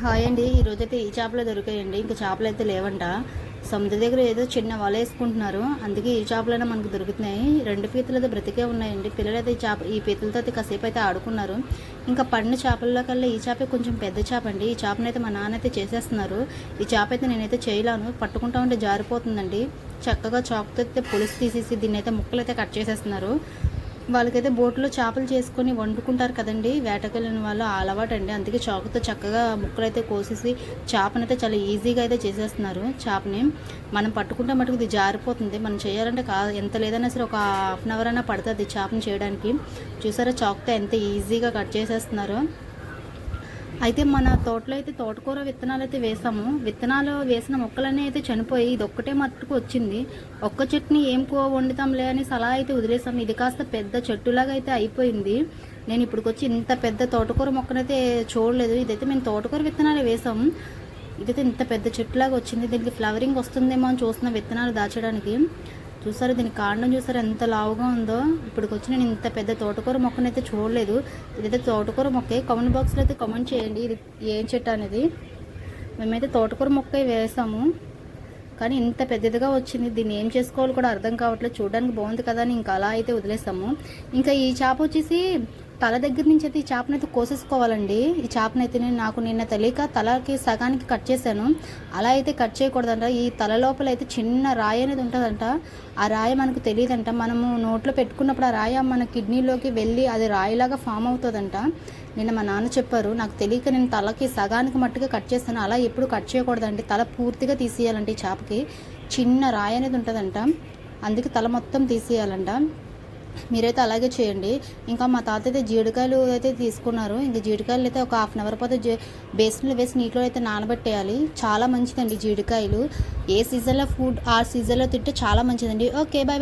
Hi అండి. ఈరోజైతే ఈ చేపలు దొరికాయండి. ఇంకా చేపలు అయితే లేవంట. సముద్ర దగ్గర ఏదో చిన్న వల వేసుకుంటున్నారు. అందుకే ఈ చేపలైనా మనకు దొరుకుతున్నాయి. 2 పీతలు అయితే బ్రతికే ఉన్నాయండి. పిల్లలైతే ఈ పీతలతో అయితే కాసేపు అయితే ఆడుకున్నారు. ఇంకా పడిన చేపల్లో కల్లా ఈ చేప కొంచెం పెద్ద చేప అండి. ఈ చేపనైతే మా నాన్న అయితే చేసేస్తున్నారు. ఈ చేప అయితే నేనైతే చేయలేను, పట్టుకుంటా ఉంటే జారిపోతుందండి. చక్కగా చాకుతో అయితే పులుసు తీసేసి దీన్ని అయితే ముక్కలు అయితే కట్ చేసేస్తున్నారు. వాళ్ళకైతే బోట్లో చేపలు చేసుకొని వండుకుంటారు కదండి, వేటకెళ్ళిన వాళ్ళు అలవాటు అండి. అందుకే చాకుతో చక్కగా ముక్కలు అయితే కోసేసి చేపనైతే చాలా ఈజీగా అయితే చేసేస్తున్నారు. చేపని మనం పట్టుకుంటే మటుకు ఇది జారిపోతుంది. మనం చేయాలంటే ఎంత లేదన్నా సరే ఒక హాఫ్ అన్ అవర్ అయినా పడుతుంది చేపని చేయడానికి. చూసారా చాకుతో ఎంత ఈజీగా కట్ చేసేస్తున్నారు. అయితే మన తోటలో అయితే తోటకూర విత్తనాలు అయితే వేసాము. విత్తనాలు వేసిన మొక్కలన్నీ అయితే చనిపోయి ఇది ఒక్కటే మట్టుకు వచ్చింది. ఒక్క చెట్టుని ఏం వండుతాంలే అని సలహా అయితే వదిలేసాము. ఇది కాస్త పెద్ద చెట్టులాగా అయితే అయిపోయింది. నేను ఇప్పుడుకొచ్చి ఇంత పెద్ద తోటకూర మొక్కనైతే చూడలేదు. ఇదైతే మేము తోటకూర విత్తనాలు వేసాము. ఇదైతే ఇంత పెద్ద చెట్టులాగా వచ్చింది. దీనికి ఫ్లవరింగ్ వస్తుందేమో అని చూస్తున్న విత్తనాలు దాచడానికి. చూసారు దీని కాండం, చూసారు ఎంత లావుగా ఉందో. ఇప్పటికొచ్చి నేను ఇంత పెద్ద తోటకూర మొక్కనైతే చూడలేదు. ఇదైతే తోటకూర మొక్కే. కామెంట్ బాక్స్లో అయితే కామెంట్ చేయండి ఇది ఏం చెట్టు అనేది. మేమైతే తోటకూర మొక్క వేసాము, కానీ ఇంత పెద్దదిగా వచ్చింది. దీన్ని ఏం చేసుకోవాలో కూడా అర్థం కావట్లేదు. చూడడానికి బాగుంది కదా అని ఇంకా అలా అయితే వదిలేసాము. ఇంకా ఈ చేప వచ్చేసి తల దగ్గర నుంచి అయితే ఈ చేపనైతే కోసేసుకోవాలండి. ఈ చేపనైతే నాకు నిన్న తెలియక తలకి సగానికి కట్ చేశాను. అలా అయితే కట్ చేయకూడదంట. ఈ తల లోపల అయితే చిన్న రాయి అనేది ఉంటుందంట. ఆ రాయి మనకు తెలియదంట. మనము నోట్లో పెట్టుకున్నప్పుడు ఆ రాయి మన కిడ్నీలోకి వెళ్ళి అది రాయిలాగా ఫామ్ అవుతుందంట. నిన్న మా నాన్న చెప్పారు. నాకు తెలియక నేను తలకి సగానికి మట్టుగా కట్ చేస్తాను. అలా ఎప్పుడు కట్ చేయకూడదండి. తల పూర్తిగా తీసేయాలంటే ఈ చేపకి చిన్న రాయి అనేది ఉంటుందంట. అందుకే తల మొత్తం తీసేయాలంట. మీరైతే అలాగే చేయండి. ఇంకా మా తాత అయితే జీడికాయలు అయితే తీసుకున్నారు. ఇంకా జీడికాయలు అయితే ఒక హాఫ్ అన్ అవర్ పోతే బేసన్లో వేసి నీటిలో అయితే నానబెట్టేయాలి. చాలా మంచిదండి జీడికాయలు. ఏ సీజన్లో ఫుడ్ ఆ సీజన్లో తింటే చాలా మంచిదండి. Okay, bye.